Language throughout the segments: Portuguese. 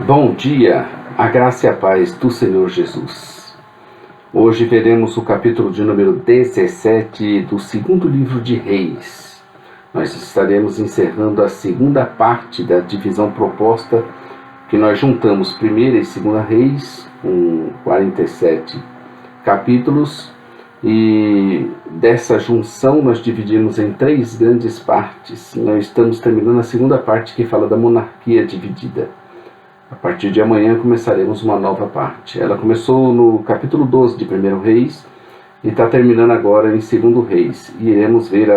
Bom dia, a graça e a paz do Senhor Jesus. Hoje veremos o capítulo de número 17 do segundo livro de Reis. Nós estaremos encerrando a segunda parte da divisão proposta, que nós juntamos primeira e segunda Reis, com 47 capítulos, e dessa junção nós dividimos em três grandes partes. Nós estamos terminando a segunda parte, que fala da monarquia dividida. A partir de amanhã começaremos uma nova parte. Ela começou no capítulo 12 de 1 Reis e está terminando agora em 2 Reis. E iremos ver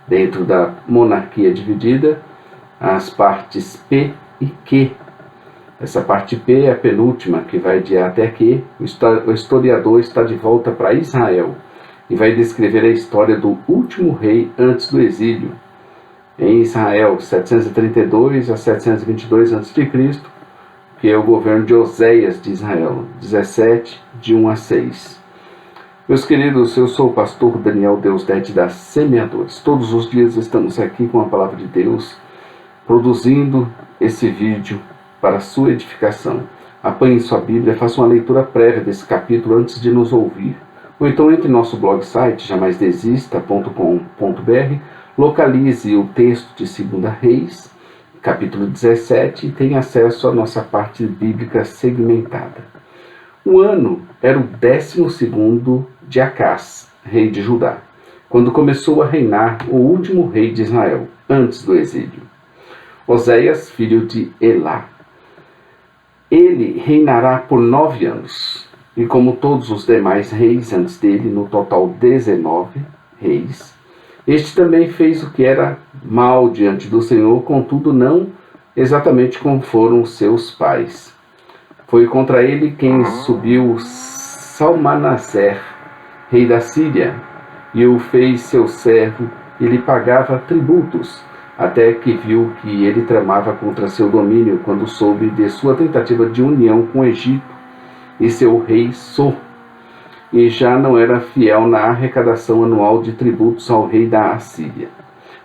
dentro da monarquia dividida as partes P e Q. Essa parte P é a penúltima, que vai de A até Q. O historiador está de volta para Israel e vai descrever a história do último rei antes do exílio, em Israel, 732 a 722 a.C., que é o governo de Oséias de Israel, 17, de 1 a 6. Meus queridos, eu sou o pastor Daniel Deusdete da Semeadores. Todos os dias estamos aqui com a palavra de Deus, produzindo esse vídeo para a sua edificação. Apanhe sua Bíblia, faça uma leitura prévia desse capítulo antes de nos ouvir. Ou então entre em nosso blog site, jamaisdesista.com.br, localize o texto de 2 Reis, capítulo 17, e tem acesso à nossa parte bíblica segmentada. O ano era o 12º de Acás, rei de Judá, quando começou a reinar o último rei de Israel, antes do exílio, Oséias, filho de Elá. Ele reinará por 9 anos, e como todos os demais reis antes dele, no total 19 reis, este também fez o que era mal diante do Senhor, contudo não exatamente como foram seus pais. Foi contra ele quem subiu Salmanaser, rei da Síria, e o fez seu servo, e lhe pagava tributos, até que viu que ele tramava contra seu domínio, quando soube de sua tentativa de união com o Egito e seu rei Sor, e já não era fiel na arrecadação anual de tributos ao rei da Assíria.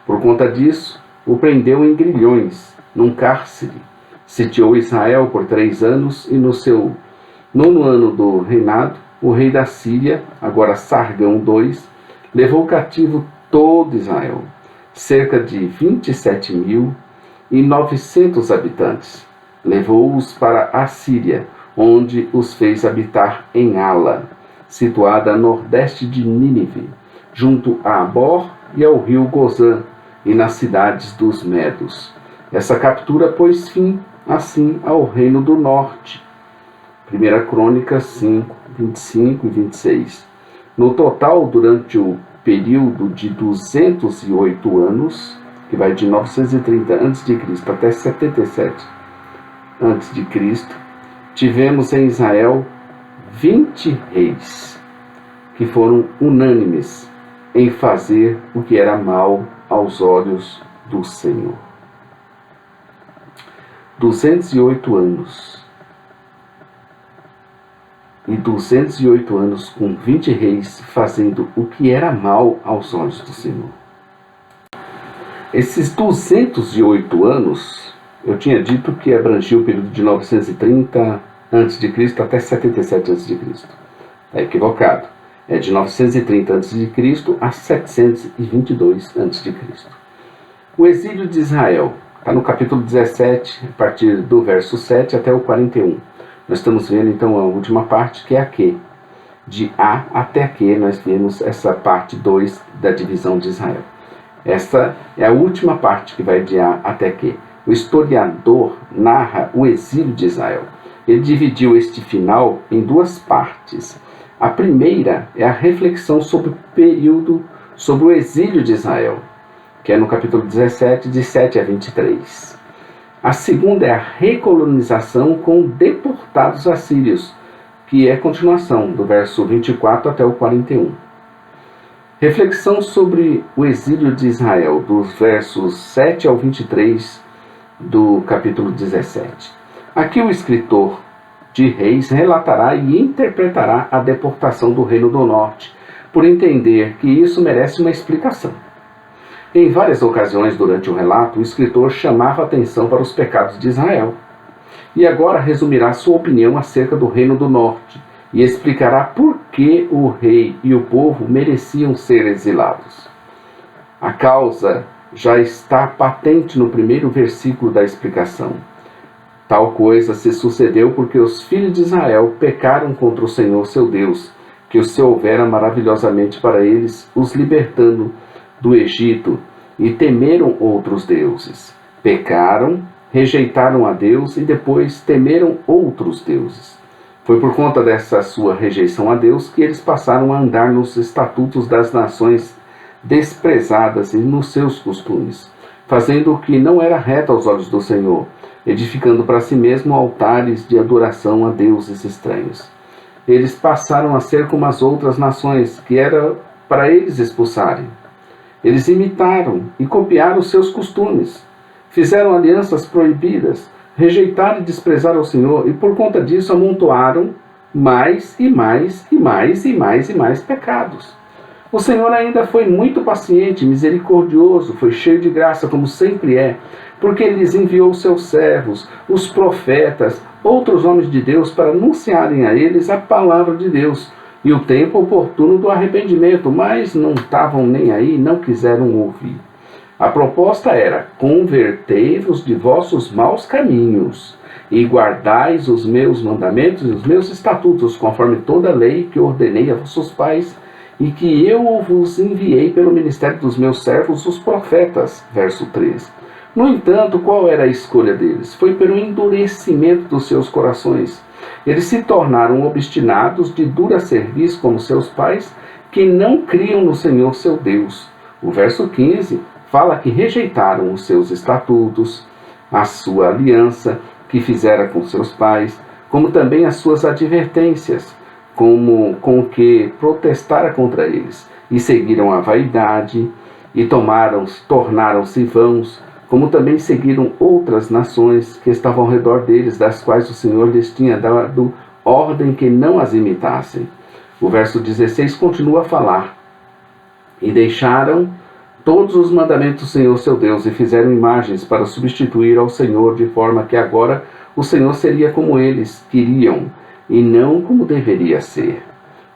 Por conta disso, o prendeu em grilhões, num cárcere, sitiou Israel por 3 anos, e no seu 9º ano do reinado, o rei da Síria, agora Sargão II, levou cativo todo Israel, cerca de 27.900 habitantes. Levou-os para a Síria, onde os fez habitar em Ala, situada a nordeste de Nínive, junto a Abor e ao rio Gozã, e nas cidades dos Medos. Essa captura pôs fim, assim, ao reino do norte. 1 Crônicas 5, 25 e 26. No total, durante o período de 208 anos, que vai de 930 a.C. até 77 a.C., tivemos em Israel 20 reis, que foram unânimes em fazer o que era mal aos olhos do Senhor. 208 anos. E 208 anos com 20 reis fazendo o que era mal aos olhos do Senhor. Esses 208 anos, eu tinha dito que abrangia o período de 930 a.C. até 77 a.C. Está equivocado. É de 930 a.C. a 722 a.C. O exílio de Israel está no capítulo 17, a partir do verso 7 até o 41. Nós estamos vendo então a última parte, que é a Q. De A até a Q, nós vemos essa parte 2 da divisão de Israel. Essa é a última parte, que vai de A até Q. O historiador narra o exílio de Israel. Ele dividiu este final em 2 partes. A primeira é a reflexão sobre o período, sobre o exílio de Israel, que é no capítulo 17, de 7 a 23. A segunda é a recolonização com deportados assírios, que é a continuação do verso 24 até o 41. Reflexão sobre o exílio de Israel, dos versos 7 ao 23 do capítulo 17. Aqui o escritor de Reis relatará e interpretará a deportação do Reino do Norte, por entender que isso merece uma explicação. Em várias ocasiões durante o relato, o escritor chamava atenção para os pecados de Israel. E agora resumirá sua opinião acerca do Reino do Norte e explicará por que o rei e o povo mereciam ser exilados. A causa já está patente no primeiro versículo da explicação. Tal coisa se sucedeu porque os filhos de Israel pecaram contra o Senhor seu Deus, que o se houvera maravilhosamente para eles, os libertando do Egito, e temeram outros deuses. Pecaram, rejeitaram a Deus e depois temeram outros deuses. Foi por conta dessa sua rejeição a Deus que eles passaram a andar nos estatutos das nações desprezadas e nos seus costumes, fazendo o que não era reto aos olhos do Senhor, edificando para si mesmo altares de adoração a deuses estranhos. Eles passaram a ser como as outras nações, que era para eles expulsarem. Eles imitaram e copiaram os seus costumes, fizeram alianças proibidas, rejeitaram e desprezaram o Senhor, e por conta disso amontoaram mais e mais e mais e mais e mais pecados. O Senhor ainda foi muito paciente, misericordioso, foi cheio de graça, como sempre é, porque Ele lhes enviou seus servos, os profetas, outros homens de Deus, para anunciarem a eles a palavra de Deus e o tempo oportuno do arrependimento, mas não estavam nem aí, não quiseram ouvir. A proposta era: convertei-vos de vossos maus caminhos e guardais os meus mandamentos e os meus estatutos, conforme toda a lei que ordenei a vossos pais, e que eu vos enviei pelo ministério dos meus servos, os profetas. Verso 3. No entanto, qual era a escolha deles? Foi pelo endurecimento dos seus corações. Eles se tornaram obstinados, de dura cerviz como seus pais, que não criam no Senhor seu Deus. O verso 15 fala que rejeitaram os seus estatutos, a sua aliança que fizera com seus pais, como também as suas advertências, com que protestara contra eles, e seguiram a vaidade, e tornaram-se vãos, como também seguiram outras nações que estavam ao redor deles, das quais o Senhor lhes tinha dado ordem que não as imitassem. O verso 16 continua a falar: e deixaram todos os mandamentos do Senhor seu Deus, e fizeram imagens para substituir ao Senhor, de forma que agora o Senhor seria como eles queriam, e não como deveria ser.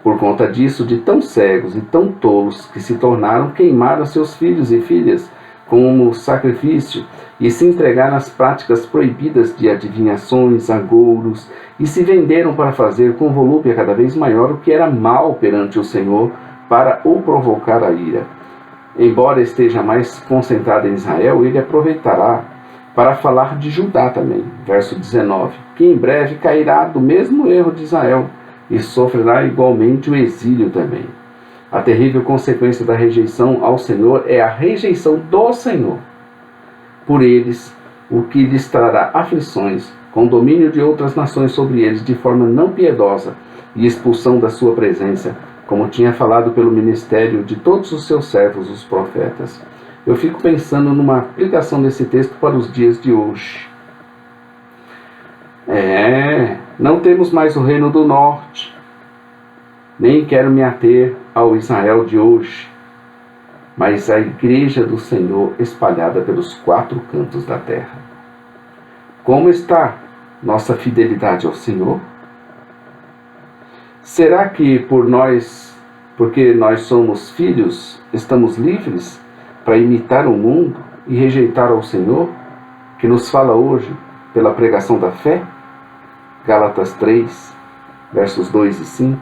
Por conta disso, de tão cegos e tão tolos que se tornaram, queimaram seus filhos e filhas como sacrifício, e se entregaram às práticas proibidas de adivinhações, agouros, e se venderam para fazer com volúpia cada vez maior o que era mal perante o Senhor, para o provocar a ira. Embora esteja mais concentrado em Israel, ele aproveitará para falar de Judá também. Verso 19, que em breve cairá do mesmo erro de Israel, e sofrerá igualmente o exílio também. A terrível consequência da rejeição ao Senhor é a rejeição do Senhor por eles, o que lhes trará aflições, com domínio de outras nações sobre eles de forma não piedosa, e expulsão da sua presença, como tinha falado pelo ministério de todos os seus servos, os profetas. Eu fico pensando numa aplicação desse texto para os dias de hoje. Não temos mais o Reino do Norte, nem quero me ater ao Israel de hoje, mas a Igreja do Senhor espalhada pelos 4 cantos da terra. Como está nossa fidelidade ao Senhor? Será que porque nós somos filhos, estamos livres para imitar o mundo e rejeitar ao Senhor, que nos fala hoje pela pregação da fé? Gálatas 3, versos 2 e 5.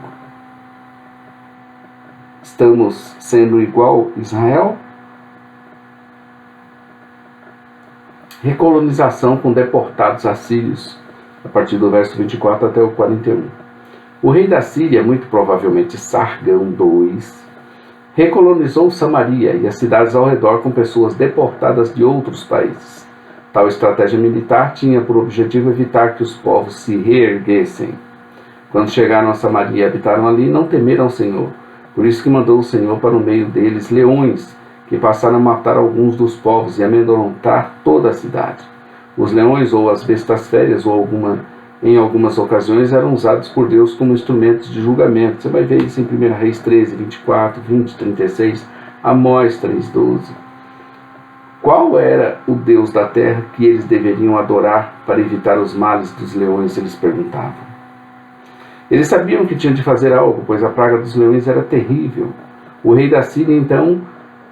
Estamos sendo igual Israel? Recolonização com deportados assírios, a partir do verso 24 até o 41. O rei da Síria, muito provavelmente Sargão II, recolonizou Samaria e as cidades ao redor com pessoas deportadas de outros países. Tal estratégia militar tinha por objetivo evitar que os povos se reerguessem. Quando chegaram a Samaria e habitaram ali, não temeram ao Senhor. Por isso que mandou o Senhor para o meio deles leões, que passaram a matar alguns dos povos e amedrontar toda a cidade. Os leões ou as bestas férias, em algumas ocasiões, eram usados por Deus como instrumentos de julgamento. Você vai ver isso em 1 Reis 13, 24, 20, 36, Amós 3, 12. qual era o Deus da terra que eles deveriam adorar para evitar os males dos leões, eles perguntavam. Eles sabiam que tinham de fazer algo, pois a praga dos leões era terrível. O rei da Síria, então,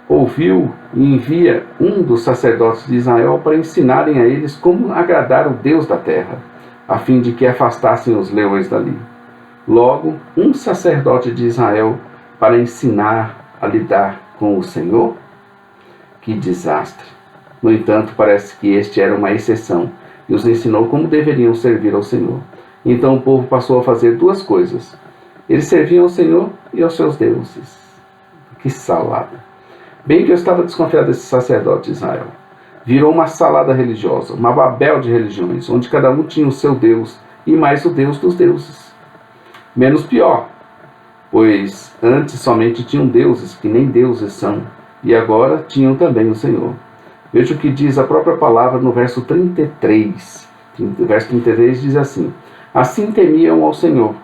ouviu e envia um dos sacerdotes de Israel para ensinarem a eles como agradar o Deus da terra, a fim de que afastassem os leões dali. Logo, um sacerdote de Israel para ensinar a lidar com o Senhor? Que desastre! No entanto, parece que este era uma exceção e os ensinou como deveriam servir ao Senhor. Então o povo passou a fazer duas coisas. Eles serviam ao Senhor e aos seus deuses. Que salada! Bem que eu estava desconfiado desse sacerdote de Israel. Virou uma salada religiosa, uma Babel de religiões, onde cada um tinha o seu Deus e mais o Deus dos deuses. Menos pior, pois antes somente tinham deuses que nem deuses são, e agora tinham também o Senhor. Veja o que diz a própria palavra no verso 33. O verso 33 diz assim: assim temiam ao Senhor,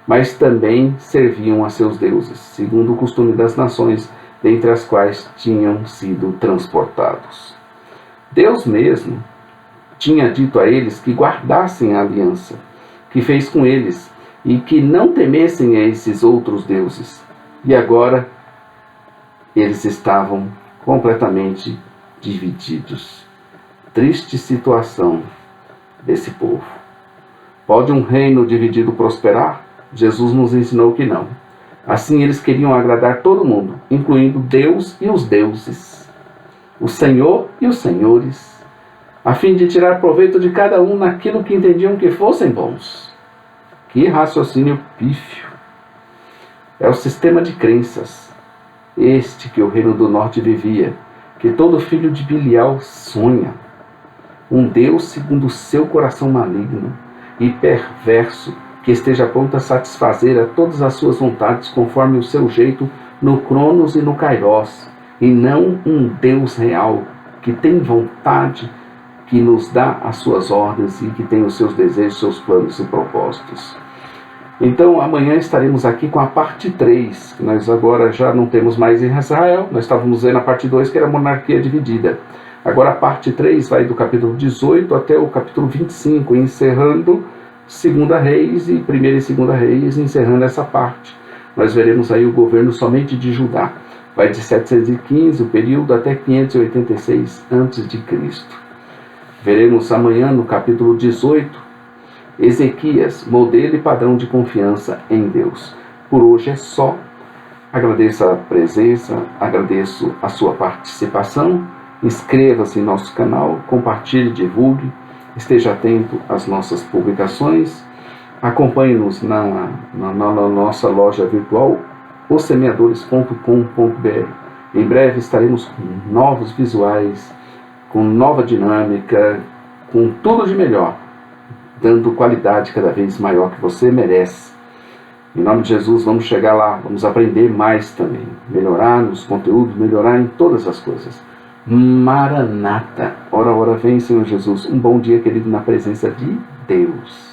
mas também serviam a seus deuses, segundo o costume das nações, dentre as quais tinham sido transportados. Deus mesmo tinha dito a eles que guardassem a aliança que fez com eles e que não temessem a esses outros deuses. E agora eles estavam completamente divididos. Triste situação desse povo. Pode um reino dividido prosperar? Jesus nos ensinou que não. Assim eles queriam agradar todo mundo, incluindo Deus e os deuses, o Senhor e os senhores, a fim de tirar proveito de cada um naquilo que entendiam que fossem bons. Que raciocínio pífio! É o sistema de crenças, este que o reino do norte vivia, que todo filho de Bilial sonha. Um Deus segundo o seu coração maligno e perverso, que esteja pronto a satisfazer a todas as suas vontades conforme o seu jeito no Cronos e no Kairos, e não um Deus real que tem vontade, que nos dá as suas ordens e que tem os seus desejos, seus planos e propósitos. Então amanhã estaremos aqui com a parte 3, que nós agora já não temos mais em Israel, nós estávamos vendo a parte 2, que era a monarquia dividida. Agora a parte 3 vai do capítulo 18 até o capítulo 25, encerrando 2 Reis e 1 e 2 Reis, encerrando essa parte. Nós veremos aí o governo somente de Judá. Vai de 715, o período, até 586 a.C. Veremos amanhã no capítulo 18, Ezequias, modelo e padrão de confiança em Deus. Por hoje é só. Agradeço a presença, agradeço a sua participação. Inscreva-se em nosso canal, compartilhe, divulgue. Esteja atento às nossas publicações. Acompanhe-nos na nossa loja virtual, ossemeadores.com.br. Em breve estaremos com novos visuais, com nova dinâmica, com tudo de melhor, dando qualidade cada vez maior que você merece. Em nome de Jesus, vamos chegar lá, vamos aprender mais também, melhorar nos conteúdos, melhorar em todas as coisas. Maranata, ora, ora vem, Senhor Jesus. Um bom dia, querido, na presença de Deus.